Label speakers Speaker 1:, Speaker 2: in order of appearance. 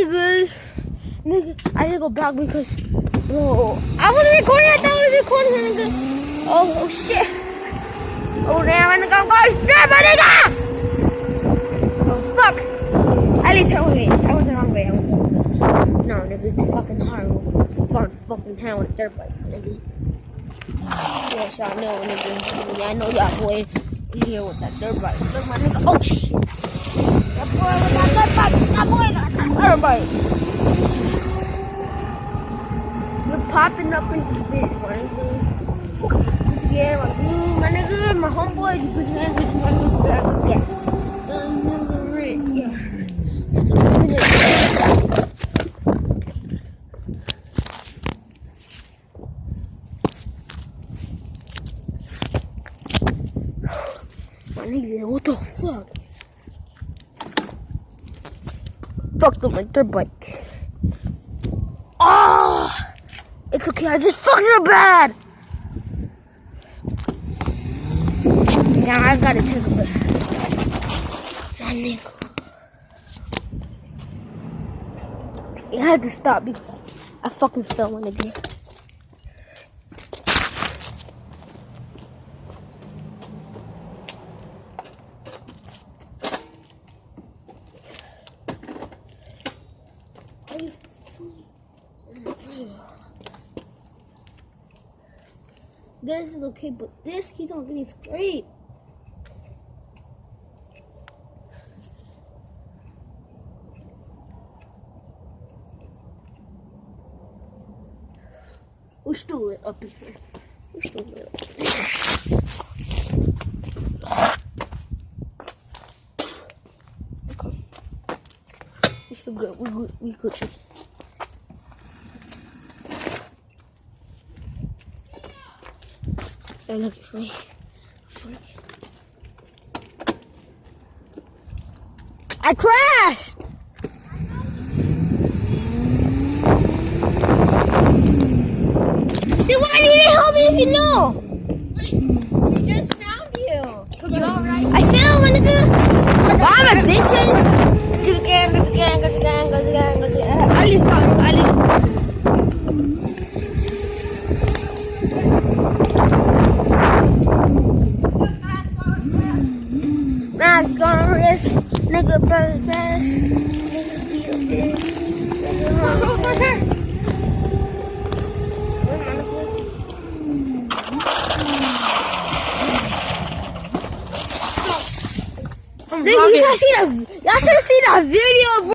Speaker 1: niggas. Nigga, I didn't go back because, bro, I wasn't recording. I thought I was recording, nigga. Oh shit. Oh, damn, my nigga, I'm going straight, my nigga. Oh, fuck. At least I went the wrong way. No, nigga, it's fucking hard. Fucking hand with a dirt bike, nigga. Yes, y'all know, nigga. Yeah, I know y'all boy here with that dirt bike. Look, my nigga. Oh, shit. That boy with that dirt bike. That boy got that dirt bike. You're popping up in this bitch, my nigga. Yeah, my nigga, my homeboy. Yeah. Still living it. Nigga, what the fuck? Fucked up my dirt bike. Oh, it's okay. I just fucked her bad. Now I gotta take a breath. That nigga. I had to stop because I fucking fell one again. This is okay, but this keeps on getting straight. We're still lit up in here. We're still lit up in here. Okay. We're still good. We good. They're looking for me. I crashed! Then why didn't you help me if you know?
Speaker 2: Wait, we just found you. You alright?
Speaker 1: I found my nigga. Why am I bitches? Go again. At least stop. Not gonna risk, nigga, brother, fast, nigga, be a bitch, nigga, y'all should have seen that video, bro.